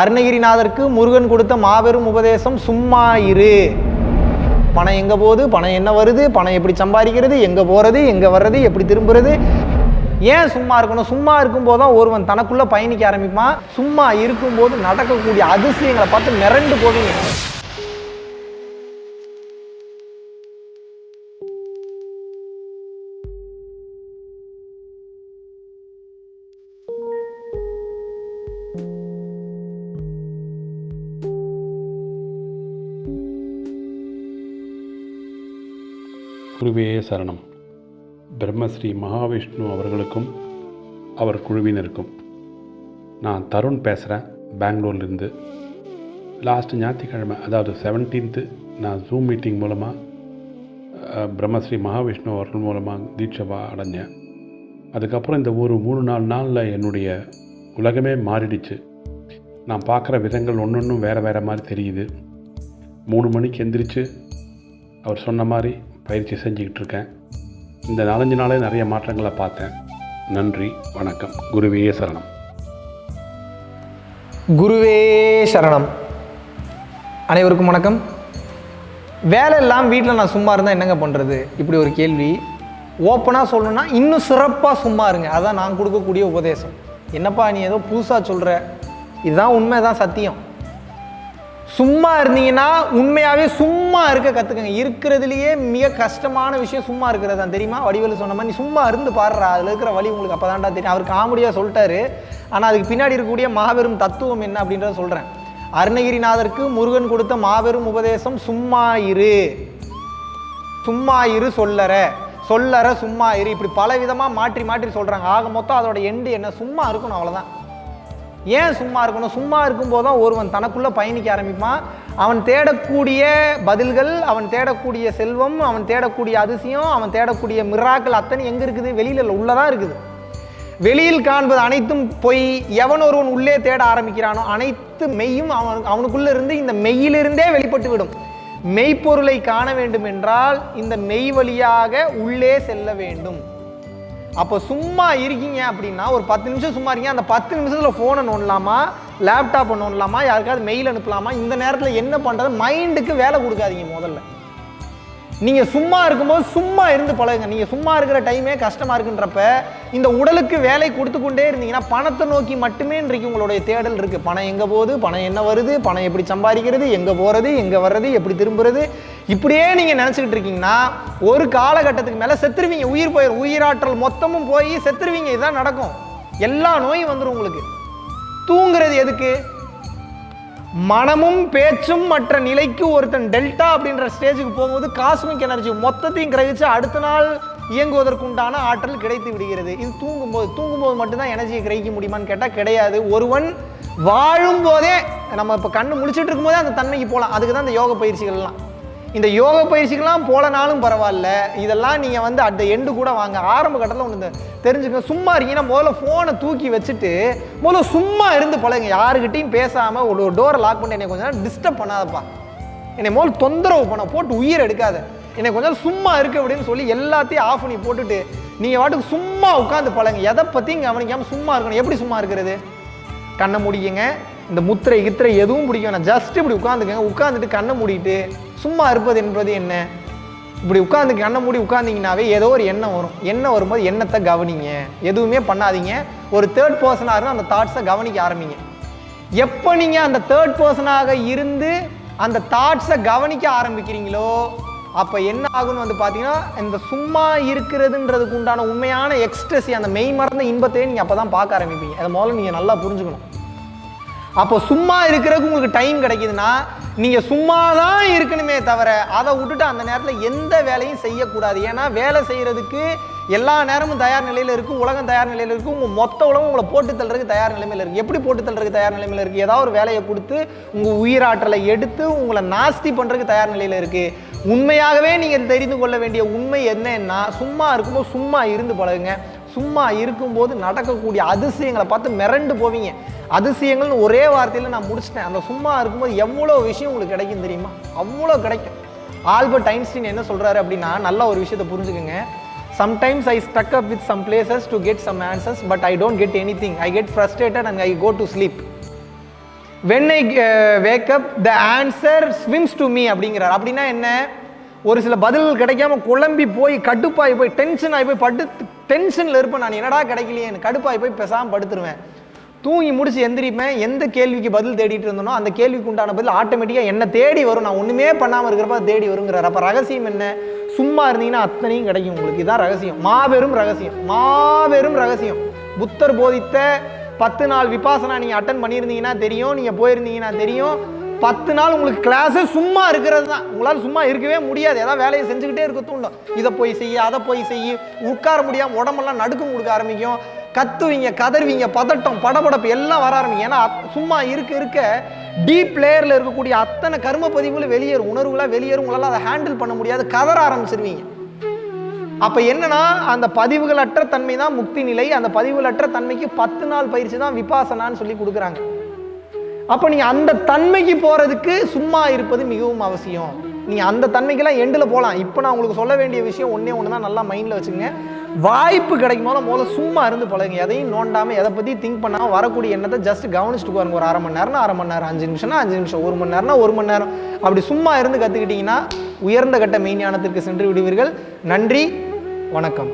அருணகிரிநாதருக்கு முருகன் கொடுத்த மாபெரும் உபதேசம் சும்மா இரு. பணம் எங்கே போகுது, பணம் என்ன வருது, பணம் எப்படி சம்பாதிக்கிறது, எங்கே போகிறது, எங்கே வர்றது, எப்படி திரும்புறது. ஏன் சும்மா இருக்கணும்? சும்மா இருக்கும்போது தான் ஒருவன் தனக்குள்ளே பயணிக்க ஆரம்பிப்பான். சும்மா இருக்கும்போது நடக்கக்கூடிய அதிசயங்களை பார்த்து மிரண்டு போவீங்க. குருவே சரணம். பிரம்மஸ்ரீ மகாவிஷ்ணு அவர்களுக்கும் அவர் குழுவினருக்கும். நான் தருண் பேசுகிறேன், பெங்களூர்லேருந்து. லாஸ்ட்டு ஞாயிற்றுக்கிழமை, அதாவது 17th, நான் ஜூம் மீட்டிங் மூலமாக பிரம்மஸ்ரீ மகாவிஷ்ணு அவர்கள் மூலமாக தீட்சை அடைஞ்சேன். அதுக்கப்புறம் இந்த ஒரு 3-4 நாளில் என்னுடைய உலகமே மாறிடுச்சு. நான் பார்க்குற விதங்கள் ஒன்றொன்றும் வேறு மாதிரி தெரியுது. 3 மணிக்கு எந்திரிச்சு அவர் சொன்ன மாதிரி பயிற்சி செஞ்சுக்கிட்டு இருக்கேன். இந்த 4-5 நாளே நிறைய மாற்றங்களை பார்த்தேன். நன்றி, வணக்கம். குருவே சரணம். குருவே சரணம். அனைவருக்கும் வணக்கம். வேலை இல்லாமல் வீட்டில் நான் சும்மா இருந்தால் என்னங்க பண்ணுறது? இப்படி ஒரு கேள்வி. ஓப்பனாக சொல்லணுன்னா இன்னும் சிறப்பாக சும்மா இருங்க. அதுதான் நான் கொடுக்கக்கூடிய உபதேசம். என்னப்பா நீ ஏதோ புதுசாக சொல்கிற? இதுதான் உண்மை, தான் சத்தியம். சும்மா இருந்தீங்கன்னா உண்மையாகவே சும்மா இருக்க கற்றுக்கங்க. இருக்கிறதுலையே மிக கஷ்டமான விஷயம் சும்மா இருக்கிறது தான். தெரியுமா? வடிவேலு சொன்ன மாதிரி நீ சும்மா இருந்து பாடுறா, அதில் இருக்கிற வழி உங்களுக்கு அப்போ தான்டா தெரியும். அவர் காமெடியாக சொல்லிட்டாரு, ஆனால் அதுக்கு பின்னாடி இருக்கக்கூடிய மாபெரும் தத்துவம் என்ன அப்படின்றத சொல்கிறேன். அருணகிரிநாதருக்கு முருகன் கொடுத்த மாபெரும் உபதேசம் சும்மா இரு. சும்மா இரு சொல்லற சும்மா இரு. இப்படி பல விதமாக மாற்றி சொல்கிறாங்க. ஆக மொத்தம் அதோட எண்டு என்ன? சும்மா இருக்கணும், அவ்வளோதான். ஏன் சும்மா இருக்கணும்? சும்மா இருக்கும்போது தான் ஒருவன் தனக்குள்ளே பயணிக்க ஆரம்பிப்பான். அவன் தேடக்கூடிய பதில்கள், அவன் தேடக்கூடிய செல்வம், அவன் தேடக்கூடிய அதிசயம், அவன் தேடக்கூடிய மிராக்கள் அத்தனை எங்கே இருக்குது? வெளியில் இல்லை, உள்ளதான் இருக்குது. வெளியில் காண்பது அனைத்தும் பொய். எவன் ஒருவன் உள்ளே தேட ஆரம்பிக்கிறானோ அனைத்து மெய்யும் அவனுக்குள்ளே இருந்து இந்த மெய்யிலிருந்தே வெளிப்பட்டு விடும். மெய்ப்பொருளை காண வேண்டும் என்றால் இந்த மெய் வழியாக உள்ளே செல்ல வேண்டும். அப்போ சும்மா இருக்கீங்க அப்படின்னா ஒரு 10 நிமிஷம் சும்மா இருக்கீங்க. அந்த 10 நிமிஷத்தில் ஃபோனை நோண்டலாமா, லேப்டாப்பை நோண்டலாமா, யாருக்காவது மெயில் அனுப்பலாமா? இந்த நேரத்தில் என்ன பண்ணுறது? மைண்டுக்கு வேலை கொடுக்காதீங்க. முதல்ல நீங்கள் சும்மா இருக்கும்போது சும்மா இருந்து பழகுங்க. நீங்கள் சும்மா இருக்கிற டைமே கஷ்டமாக இருக்குன்றப்ப இந்த உடலுக்கு வேலை கொடுத்து கொண்டே இருந்தீங்கன்னா பணத்தை நோக்கி மட்டுமே இன்றைக்கு உங்களுடைய தேடல் இருக்குது. பணம் எங்கே போகுது, பணம் என்ன வருது, பணம் எப்படி சம்பாதிக்கிறது, எங்கே போகிறது, எங்கே வர்றது, எப்படி திரும்புறது, இப்படியே நீங்கள் நினச்சிக்கிட்டு இருக்கீங்கன்னா ஒரு காலகட்டத்துக்கு மேலே செத்துருவீங்க. உயிர் போயிடும். உயிராற்றல் மொத்தமும் போய் செத்துருவீங்க. இதுதான் நடக்கும். எல்லா நோயும் வந்துடும் உங்களுக்கு. தூங்குறது எதுக்கு? மனமும் பேச்சும் மற்ற நிலைக்கு ஒருத்தன் டெல்டா அப்படின்ற ஸ்டேஜுக்கு போகும்போது காஸ்மிக் எனர்ஜி மொத்தத்தையும் கிரகிச்சு அடுத்த நாள் இயங்குவதற்குண்டான ஆற்றல் கிடைத்து விடுகிறது. இது தூங்கும்போது மட்டும்தான் எனர்ஜியை கிரகிக்க முடியுமான்னு கேட்டால் கிடையாது. ஒருவன் வாழும் போதே, நம்ம இப்போ கண்ணு முடிச்சுட்டு இருக்கும்போதே அந்த தன்மைக்கு போகலாம். அதுக்கு தான் இந்த யோக பயிற்சிகள்லாம். இந்த யோக பயிற்சிகள்லாம் போலனாலும் பரவாயில்ல, இதெல்லாம் நீங்கள் வந்து அட் த எண்டு கூட வாங்க. ஆரம்ப கட்டத்தில் ஒன்று தெரிஞ்சுக்கணும். சும்மா இருக்கீங்கன்னா முதல்ல ஃபோனை தூக்கி வச்சுட்டு முதல்ல சும்மா இருந்து பழகுங்க. யாருக்கிட்டையும் பேசாமல் ஒரு டோரை லாக் பண்ணி என்னை கொஞ்சம் நேரம் டிஸ்டர்ப் பண்ணாதப்பா, என்னை முதல்ல தொந்தரவு பண்ண போட்டு உயிர் எடுக்காத, என்னை கொஞ்சம் சும்மா இருக்கு அப்படின்னு சொல்லி எல்லாத்தையும் ஆஃப் பண்ணி போட்டுட்டு நீங்கள் வாட்டுக்கு சும்மா உட்காந்து பழகுங்க. எதை பற்றியும் கவனிக்காமல் சும்மா இருக்கணும். எப்படி சும்மா இருக்கிறது? கண்ணை முடிக்குங்க. இந்த முத்திரை எதுவும் பிடிக்கும். நான் ஜஸ்ட் இப்படி உட்காந்துக்கங்க. உட்காந்துட்டு கண்ணை மூடிட்டு சும்மா இருப்பது என்பது என்ன? இப்படி உட்காந்து கண்ணை மூடி உட்காந்திங்கனாவே ஏதோ ஒரு எண்ணம் வரும். எண்ணம் வரும்போது எண்ணத்தை கவனிங்க. எதுவுமே பண்ணாதீங்க. ஒரு தேர்ட் பர்சனாக இருந்தால் அந்த தாட்ஸை கவனிக்க ஆரம்பிங்க. எப்போ நீங்கள் அந்த தேர்ட் பர்சனாக இருந்து அந்த தாட்ஸை கவனிக்க ஆரம்பிக்கிறீங்களோ அப்போ என்ன ஆகுன்னு வந்து பார்த்தீங்கன்னா இந்த சும்மா இருக்கிறதுன்றதுக்கு உண்டான உண்மையான எக்ஸ்ட்ரெஸி, அந்த மெய் மறந்த இன்பத்தையே நீங்கள் அப்போ தான் பார்க்க ஆரம்பிப்பீங்க. அதை முதல்ல நீங்கள் நல்லா புரிஞ்சுக்கணும். அப்போ சும்மா இருக்கிறதுக்கு உங்களுக்கு டைம் கிடைக்குதுன்னா நீங்கள் சும்மா தான் இருக்கணுமே தவிர அதை விட்டுட்டு அந்த நேரத்தில் எந்த வேலையும் செய்யக்கூடாது. ஏன்னா வேலை செய்கிறதுக்கு எல்லா நேரமும் தயார் நிலையில் இருக்குது. உலகம் தயார் நிலையில் இருக்குது. உங்கள் மொத்த உலகம் உங்களை போட்டு தள்ளுறதுக்கு தயார் நிலைமையில் இருக்குது. எப்படி போட்டு தள்ளுறதுக்கு தயார் நிலைமையில் இருக்குது? ஏதாவது ஒரு வேலையை கொடுத்து உங்கள் உயிராற்றலை எடுத்து உங்களை நாஸ்தி பண்ணுறதுக்கு தயார் நிலையில் இருக்குது. உண்மையாகவே நீங்கள் தெரிந்து கொள்ள வேண்டிய உண்மை என்னன்னா, சும்மா இருக்கும்போது சும்மா இருந்து பழகுங்க. சும்மா இருக்கும்போது நடக்கக்கூடிய அதிசயங்களை பார்த்து மிரண்டு போவீங்க. அதிசயங்கள்னு ஒரே வார்த்தையில் நான் முடிச்சிட்டேன். அந்த சும்மா இருக்கும்போது எவ்வளோ விஷயம் உங்களுக்கு கிடைக்கும் தெரியுமா? அவ்வளோ கிடைக்கும். ஆல்பர்ட் ஐன்ஸ்டீன் என்ன சொல்கிறாரு அப்படின்னா, நல்ல ஒரு விஷயத்தை புரிஞ்சுக்குங்க. Sometimes I stuck up with some places to get some answers, but I don't get anything. I get frustrated and I go to sleep. when I wake up the answer swims to me அப்படிங்கிறார். அப்படின்னா என்ன? ஒரு சில பதில்கள் கிடைக்காம குழம்பி போய் கடுப்பாகி போய் டென்ஷன் ஆகி போய் டென்ஷனில் இருப்பேன். நான் என்னடா கிடைக்கலையே எனக்கு கடுப்பாகி போய் பேசாமல் படுத்துருவேன். தூங்கி முடிச்சு எந்திரிப்பேன். எந்த கேள்விக்கு பதில் தேடிட்டு இருந்தனோ அந்த கேள்விக்கு உண்டான பதில் ஆட்டோமேட்டிக்காக என்ன தேடி வரும். நான் ஒன்றுமே பண்ணாமல் இருக்கிறப்ப தேடி வருங்கிறார். அப்போ ரகசியம் என்ன? சும்மா இருந்தீங்கன்னா அத்தனையும் கிடைக்கும் உங்களுக்கு. இதுதான் ரகசியம், மாபெரும் ரகசியம், மாபெரும் ரகசியம். புத்தர் போதித்த 10 நாள் விபாசனா நீங்கள் அட்டன் பண்ணியிருந்தீங்கன்னா தெரியும், நீங்கள் போயிருந்தீங்கன்னா தெரியும். 10 நாள் உங்களுக்கு கிளாஸு சும்மா இருக்கிறது தான். உங்களால் சும்மா இருக்கவே முடியாது. ஏதாவது வேலையை செஞ்சுக்கிட்டே இருக்க தூண்டும். இதை போய் செய்ய, அதை போய் செய்ய, உட்கார முடியாமல் உடம்பெல்லாம் நடுக்கம் கொடுக்க ஆரம்பிக்கும். கத்துவீங்க, கதறுவீங்க, பதட்டம், படபடப்பு எல்லாம் வர ஆரம்பிக்கும். ஏன்னா சும்மா இருக்க டீப் லேயரில் இருக்கக்கூடிய அத்தனை கர்ம பதிவுகளும் வெளியேறும், உணர்வுகளாக வெளியேறும். உங்களால் அதை ஹேண்டில் பண்ண முடியாது, கதற ஆரம்பிச்சிருவீங்க. அப்போ என்னன்னா அந்த பதிவுகளற்ற தன்மை தான் முக்தி நிலை. அந்த பதிவுகளற்ற தன்மைக்கு 10 நாள் பயிற்சி தான் விபாசனான்னு சொல்லி கொடுக்குறாங்க. அப்போ நீங்கள் அந்த தன்மைக்கு போகிறதுக்கு சும்மா இருப்பது மிகவும் அவசியம். நீங்கள் அந்த தன்மைக்கெல்லாம் எண்டில் போகலாம். இப்போ நான் உங்களுக்கு சொல்ல வேண்டிய விஷயம் ஒன்றே ஒன்று தான், நல்லா மைண்டில் வச்சுங்க. வாய்ப்பு கிடைக்கும் போது முதல்ல சும்மா இருந்து பழகுங்க. எதையும் நோண்டாமல், எதை பற்றி திங்க் பண்ணாமல் வரக்கூடிய எண்ணத்தை ஜஸ்ட் கவனிச்சுட்டு பாருங்க. ஒரு 1/2 மணி நேரம்னா 1/2 மணி நேரம், 5 நிமிஷம்னா 5 நிமிஷம், 1 மணி நேரம்னா 1 மணி நேரம். அப்படி சும்மா இருந்து கற்றுக்கிட்டிங்கன்னா உயர்ந்த கட்ட மெய்ஞானத்திற்கு சென்று விடுவீர்கள். நன்றி, வணக்கம்.